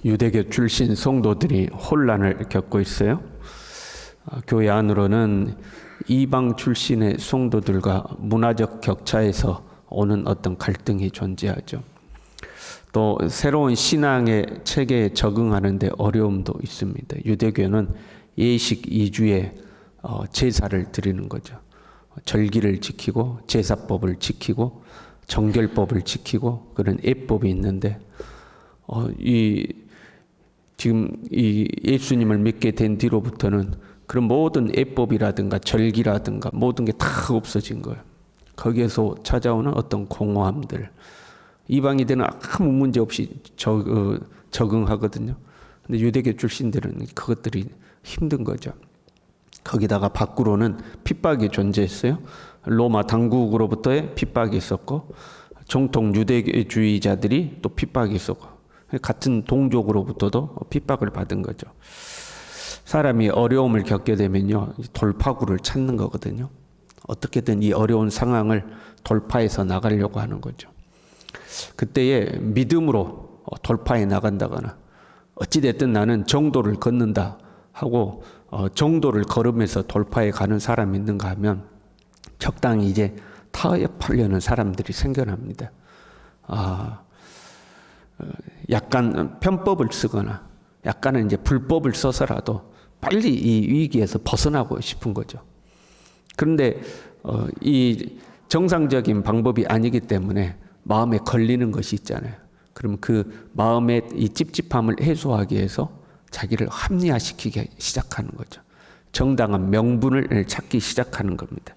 유대교 출신 성도들이 혼란을 겪고 있어요. 교회 안으로는 이방 출신의 성도들과 문화적 격차에서 오는 어떤 갈등이 존재하죠. 또 새로운 신앙의 체계에 적응하는 데 어려움도 있습니다. 유대교는 예식 2주에 제사를 드리는 거죠. 절기를 지키고 제사법을 지키고 정결법을 지키고 그런 예법이 있는데 지금 이 예수님을 믿게 된 뒤로부터는 그런 모든 예법이라든가 절기라든가 모든 게 다 없어진 거예요. 거기에서 찾아오는 어떤 공허함들. 이방인들은 아무 문제 없이 적응하거든요. 근데 유대교 출신들은 그것들이 힘든 거죠. 거기다가 밖으로는 핍박이 존재했어요. 로마 당국으로부터의 핍박이 있었고 정통 유대주의자들이 또 핍박이 있었고 같은 동족으로부터도 핍박을 받은 거죠. 사람이 어려움을 겪게 되면요, 돌파구를 찾는 거거든요. 어떻게든 이 어려운 상황을 돌파해서 나가려고 하는 거죠. 그때에 믿음으로 돌파해 나간다거나 어찌됐든 나는 정도를 걷는다 하고 정도를 걸으면서 돌파해 가는 사람이 있는가 하면 적당히 이제 타협하려는 사람들이 생겨납니다. 약간 편법을 쓰거나 약간은 이제 불법을 써서라도 빨리 이 위기에서 벗어나고 싶은 거죠. 그런데 이 정상적인 방법이 아니기 때문에 마음에 걸리는 것이 있잖아요. 그럼 그 마음의 이 찝찝함을 해소하기 위해서 자기를 합리화시키기 시작하는 거죠. 정당한 명분을 찾기 시작하는 겁니다.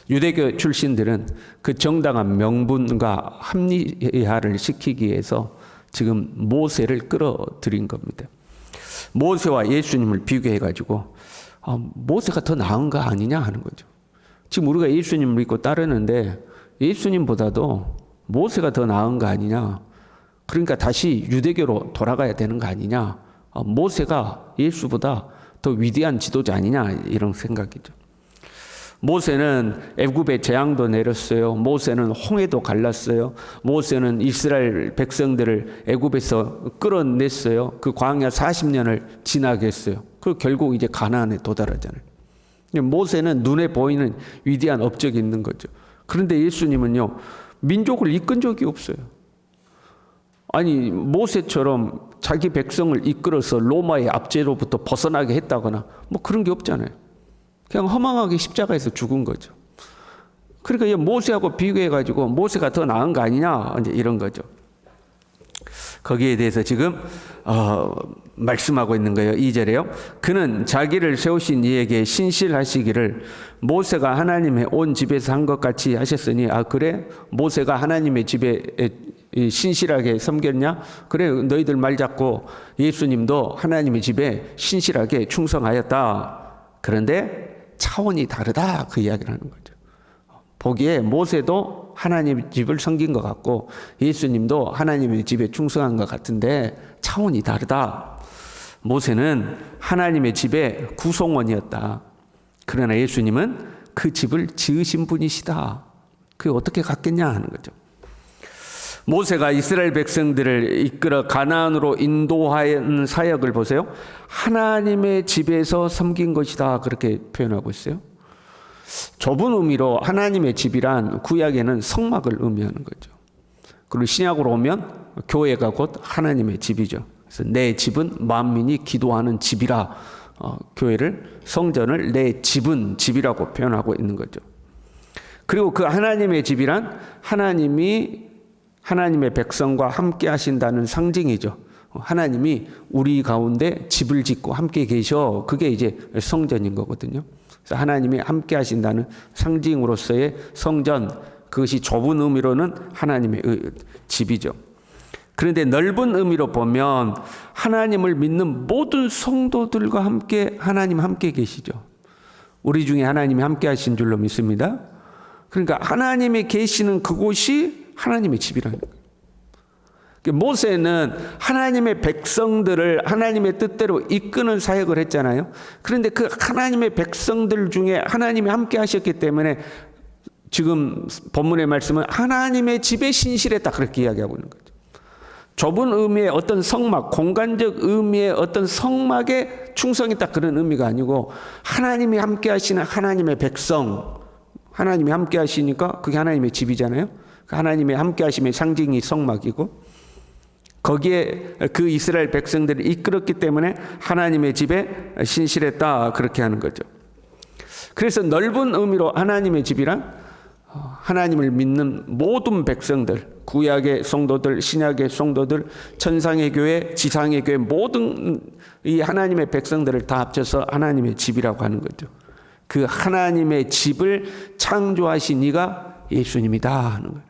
유대교 출신들은 그 정당한 명분과 합리화를 시키기 위해서 지금 모세를 끌어들인 겁니다. 모세와 예수님을 비교해가지고 모세가 더 나은 거 아니냐 하는 거죠. 지금 우리가 예수님을 믿고 따르는데 예수님보다도 모세가 더 나은 거 아니냐. 그러니까 다시 유대교로 돌아가야 되는 거 아니냐. 모세가 예수보다 더 위대한 지도자 아니냐 이런 생각이죠. 모세는 애굽에 재앙도 내렸어요. 모세는 홍해도 갈랐어요. 모세는 이스라엘 백성들을 애굽에서 끌어냈어요. 그 광야 40년을 지나게 했어요. 그 결국 이제 가나안에 도달하잖아요. 모세는 눈에 보이는 위대한 업적이 있는 거죠. 그런데 예수님은요, 민족을 이끈 적이 없어요. 아니, 모세처럼 자기 백성을 이끌어서 로마의 압제로부터 벗어나게 했다거나 뭐 그런 게 없잖아요. 그냥 허망하게 십자가에서 죽은 거죠. 그러니까 모세하고 비교해가지고 모세가 더 나은 거 아니냐 이제 이런 거죠. 거기에 대해서 지금 말씀하고 있는 거예요. 2절에요. 그는 자기를 세우신 이에게 신실하시기를 모세가 하나님의 온 집에서 한 것 같이 하셨으니 그래? 모세가 하나님의 집에 신실하게 섬겼냐? 그래, 너희들 말 잡고 예수님도 하나님의 집에 신실하게 충성하였다. 그런데 차원이 다르다 그 이야기를 하는 거죠. 보기에 모세도 하나님의 집을 섬긴 것 같고 예수님도 하나님의 집에 충성한 것 같은데 차원이 다르다. 모세는 하나님의 집의 구성원이었다. 그러나 예수님은 그 집을 지으신 분이시다. 그게 어떻게 같겠냐 하는 거죠. 모세가 이스라엘 백성들을 이끌어 가나안으로 인도하는 사역을 보세요. 하나님의 집에서 섬긴 것이다 그렇게 표현하고 있어요. 좁은 의미로 하나님의 집이란 구약에는 성막을 의미하는 거죠. 그리고 신약으로 오면 교회가 곧 하나님의 집이죠. 그래서 내 집은 만민이 기도하는 집이라 교회를 성전을 내 집은 집이라고 표현하고 있는 거죠. 그리고 그 하나님의 집이란 하나님의 백성과 함께 하신다는 상징이죠. 하나님이 우리 가운데 집을 짓고 함께 계셔. 그게 이제 성전인 거거든요. 그래서 하나님이 함께 하신다는 상징으로서의 성전, 그것이 좁은 의미로는 하나님의 집이죠. 그런데 넓은 의미로 보면 하나님을 믿는 모든 성도들과 함께 하나님 함께 계시죠. 우리 중에 하나님이 함께 하신 줄로 믿습니다. 그러니까 하나님이 계시는 그곳이 하나님의 집이라는 거예요. 모세는 하나님의 백성들을 하나님의 뜻대로 이끄는 사역을 했잖아요. 그런데 그 하나님의 백성들 중에 하나님이 함께 하셨기 때문에 지금 본문의 말씀은 하나님의 집에 신실했다 그렇게 이야기하고 있는 거죠. 좁은 의미의 어떤 성막, 공간적 의미의 어떤 성막에 충성했다 그런 의미가 아니고 하나님이 함께 하시는 하나님의 백성, 하나님이 함께 하시니까 그게 하나님의 집이잖아요. 하나님의 함께 하심의 상징이 성막이고 거기에 그 이스라엘 백성들을 이끌었기 때문에 하나님의 집에 신실했다 그렇게 하는 거죠. 그래서 넓은 의미로 하나님의 집이란 하나님을 믿는 모든 백성들, 구약의 성도들, 신약의 성도들, 천상의 교회, 지상의 교회 모든 이 하나님의 백성들을 다 합쳐서 하나님의 집이라고 하는 거죠. 그 하나님의 집을 창조하신 이가 예수님이다 하는 거예요.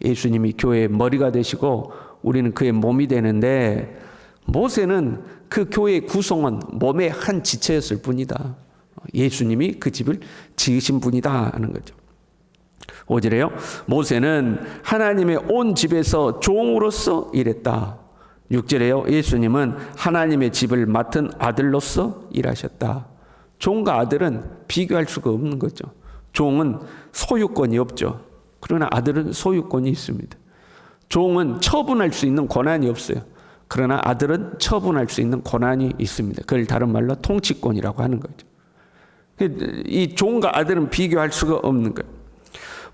예수님이 교회의 머리가 되시고 우리는 그의 몸이 되는데 모세는 그 교회의 구성원, 몸의 한 지체였을 뿐이다. 예수님이 그 집을 지으신 분이다 하는 거죠. 5절에요. 모세는 하나님의 온 집에서 종으로서 일했다. 6절에요. 예수님은 하나님의 집을 맡은 아들로서 일하셨다. 종과 아들은 비교할 수가 없는 거죠. 종은 소유권이 없죠. 그러나 아들은 소유권이 있습니다. 종은 처분할 수 있는 권한이 없어요. 그러나 아들은 처분할 수 있는 권한이 있습니다. 그걸 다른 말로 통치권이라고 하는 거죠. 이 종과 아들은 비교할 수가 없는 거예요.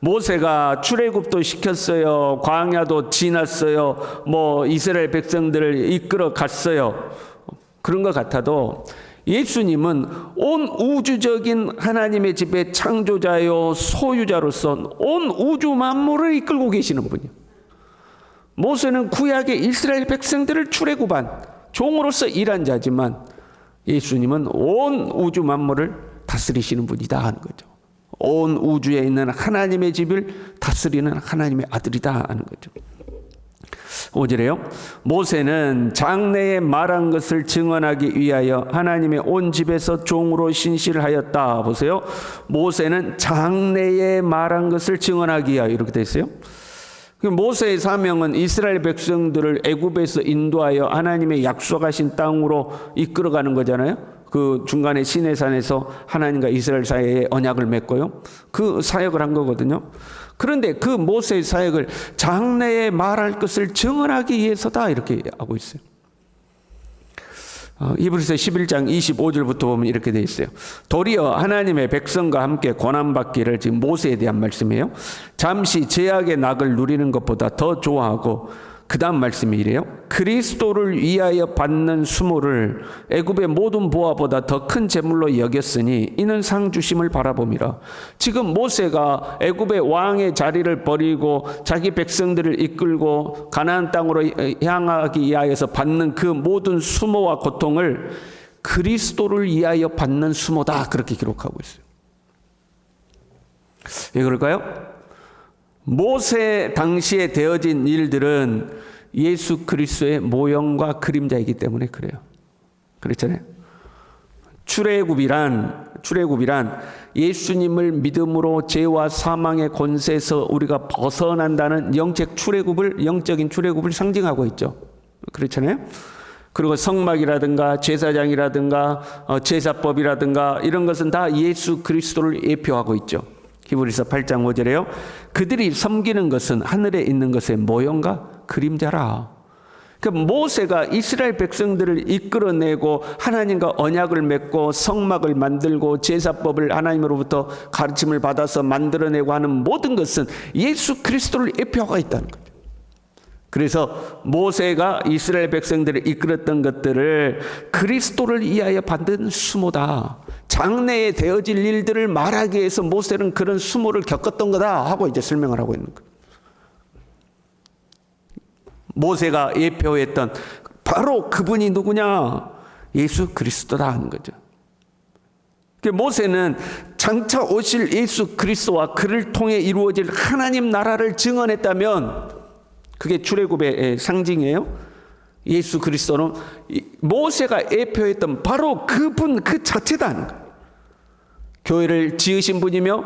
모세가 출애굽도 시켰어요. 광야도 지났어요. 이스라엘 백성들을 이끌어 갔어요. 그런 것 같아도 예수님은 온 우주적인 하나님의 집의 창조자요 소유자로서 온 우주 만물을 이끌고 계시는 분이에요. 모세는 구약의 이스라엘 백성들을 출애굽한 종으로서 일한 자지만 예수님은 온 우주 만물을 다스리시는 분이다 하는 거죠. 온 우주에 있는 하나님의 집을 다스리는 하나님의 아들이다 하는 거죠. 5절에요. 모세는 장래에 말한 것을 증언하기 위하여 하나님의 온 집에서 종으로 신실하였다. 보세요. 모세는 장래에 말한 것을 증언하기 위하여 이렇게 되어 있어요. 모세의 사명은 이스라엘 백성들을 애굽에서 인도하여 하나님의 약속하신 땅으로 이끌어가는 거잖아요. 그 중간에 시내산에서 하나님과 이스라엘 사이에 언약을 맺고요. 그 사역을 한 거거든요. 그런데 그 모세의 사역을 장래에 말할 것을 증언하기 위해서다 이렇게 하고 있어요. 히브리서 11장 25절부터 보면 이렇게 되어 있어요. 도리어 하나님의 백성과 함께 고난받기를, 지금 모세에 대한 말씀이에요. 잠시 죄악의 낙을 누리는 것보다 더 좋아하고, 그 다음 말씀이 이래요. 그리스도를 위하여 받는 수모를 애굽의 모든 보화보다 더 큰 재물로 여겼으니 이는 상 주심을 바라봄이라. 지금 모세가 애굽의 왕의 자리를 버리고 자기 백성들을 이끌고 가나안 땅으로 향하기 위하여서 받는 그 모든 수모와 고통을 그리스도를 위하여 받는 수모다 그렇게 기록하고 있어요. 왜 그럴까요? 모세 당시에 되어진 일들은 예수 그리스도의 모형과 그림자이기 때문에 그래요. 그렇잖아요. 출애굽이란 예수님을 믿음으로 죄와 사망의 권세에서 우리가 벗어난다는 영적인 출애굽을 상징하고 있죠. 그렇잖아요. 그리고 성막이라든가 제사장이라든가 제사법이라든가 이런 것은 다 예수 그리스도를 예표하고 있죠. 히브리서 8장 5절에요. 그들이 섬기는 것은 하늘에 있는 것의 모형과 그림자라. 그러니까 모세가 이스라엘 백성들을 이끌어내고 하나님과 언약을 맺고 성막을 만들고 제사법을 하나님으로부터 가르침을 받아서 만들어내고 하는 모든 것은 예수 그리스도를 예표하고 있다는 거죠. 그래서 모세가 이스라엘 백성들을 이끌었던 것들을 그리스도를 위하여 받은 수모다. 장래에 되어질 일들을 말하기 위해서 모세는 그런 수모를 겪었던 거다 하고 이제 설명을 하고 있는 거예요. 모세가 예표했던 바로 그분이 누구냐? 예수 그리스도다 하는 거죠. 모세는 장차 오실 예수 그리스도와 그를 통해 이루어질 하나님 나라를 증언했다면 그게 출애굽의 상징이에요. 예수 그리스도는 모세가 예표했던 바로 그분 그 자체다 하는 거예요. 교회를 지으신 분이며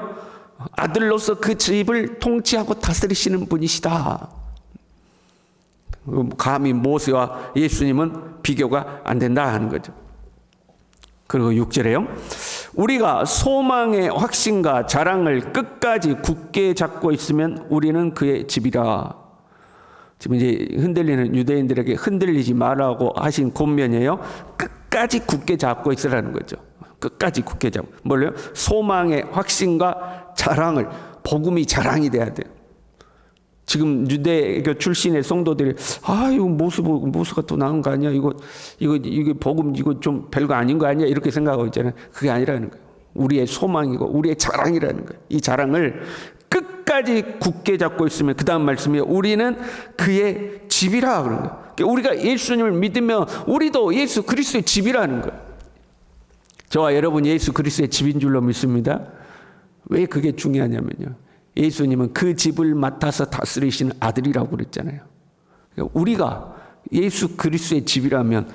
아들로서 그 집을 통치하고 다스리시는 분이시다. 감히 모세와 예수님은 비교가 안 된다 하는 거죠. 그리고 6절에요. 우리가 소망의 확신과 자랑을 끝까지 굳게 잡고 있으면 우리는 그의 집이라. 지금 이제 흔들리는 유대인들에게 흔들리지 말라고 하신 권면이에요. 끝까지 굳게 잡고 있으라는 거죠. 끝까지 굳게 잡고. 뭘요? 소망의 확신과 자랑을, 복음이 자랑이 돼야 돼요. 지금 유대교 출신의 성도들이 이거 모수가 또 나은 거 아니야? 이거 복음 이거 좀 별거 아닌 거 아니야? 이렇게 생각하고 있잖아요. 그게 아니라는 거예요. 우리의 소망이고 우리의 자랑이라는 거예요. 이 자랑을 끝까지 굳게 잡고 있으면 그 다음 말씀이 우리는 그의 집이라 그런 거예요. 그러니까 우리가 예수님을 믿으면 우리도 예수 그리스도의 집이라는 거예요. 저와 여러분 예수 그리스도의 집인 줄로 믿습니다. 왜 그게 중요하냐면요. 예수님은 그 집을 맡아서 다스리시는 아들이라고 그랬잖아요. 그러니까 우리가 예수 그리스도의 집이라면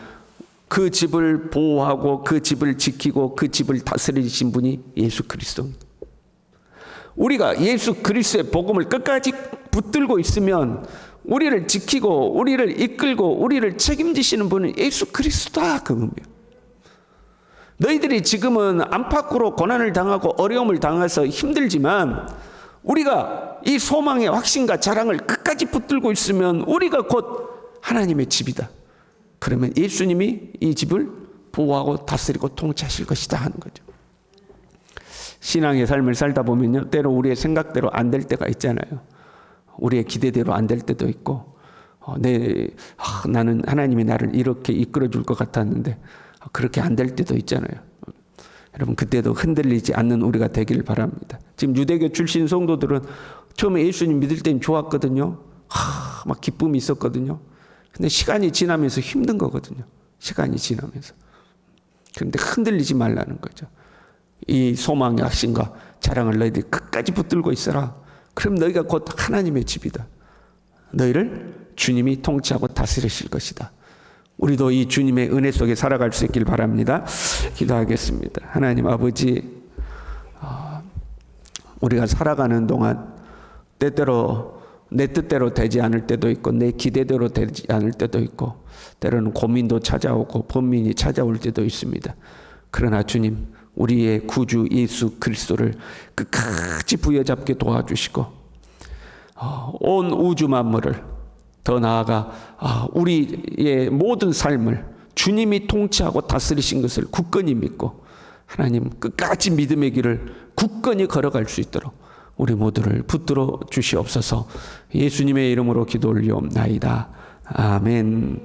그 집을 보호하고 그 집을 지키고 그 집을 다스리신 분이 예수 그리스도입니다. 우리가 예수 그리스도의 복음을 끝까지 붙들고 있으면 우리를 지키고 우리를 이끌고 우리를 책임지시는 분은 예수 그리스도다 그 의미예요. 너희들이 지금은 안팎으로 고난을 당하고 어려움을 당해서 힘들지만 우리가 이 소망의 확신과 자랑을 끝까지 붙들고 있으면 우리가 곧 하나님의 집이다. 그러면 예수님이 이 집을 보호하고 다스리고 통치하실 것이다 하는 거죠. 신앙의 삶을 살다 보면요, 때로 우리의 생각대로 안 될 때가 있잖아요. 우리의 기대대로 안 될 때도 있고, 나는 하나님이 나를 이렇게 이끌어 줄 것 같았는데 그렇게 안 될 때도 있잖아요. 여러분 그때도 흔들리지 않는 우리가 되기를 바랍니다. 지금 유대교 출신 성도들은 처음에 예수님 믿을 땐 좋았거든요. 막 기쁨이 있었거든요. 근데 시간이 지나면서 힘든 거거든요. 시간이 지나면서. 그런데 흔들리지 말라는 거죠. 이 소망의 확신과 자랑을 너희들이 끝까지 붙들고 있어라. 그럼 너희가 곧 하나님의 집이다. 너희를 주님이 통치하고 다스리실 것이다. 우리도 이 주님의 은혜 속에 살아갈 수 있길 바랍니다. 기도하겠습니다. 하나님 아버지, 우리가 살아가는 동안 때때로 내 뜻대로 되지 않을 때도 있고 내 기대대로 되지 않을 때도 있고 때로는 고민도 찾아오고 번민이 찾아올 때도 있습니다. 그러나 주님, 우리의 구주 예수 그리스도를 끝까지 부여잡게 도와주시고 온 우주 만물을 더 나아가 우리의 모든 삶을 주님이 통치하고 다스리신 것을 굳건히 믿고 하나님 끝까지 믿음의 길을 굳건히 걸어갈 수 있도록 우리 모두를 붙들어 주시옵소서. 예수님의 이름으로 기도 올리옵나이다. 아멘.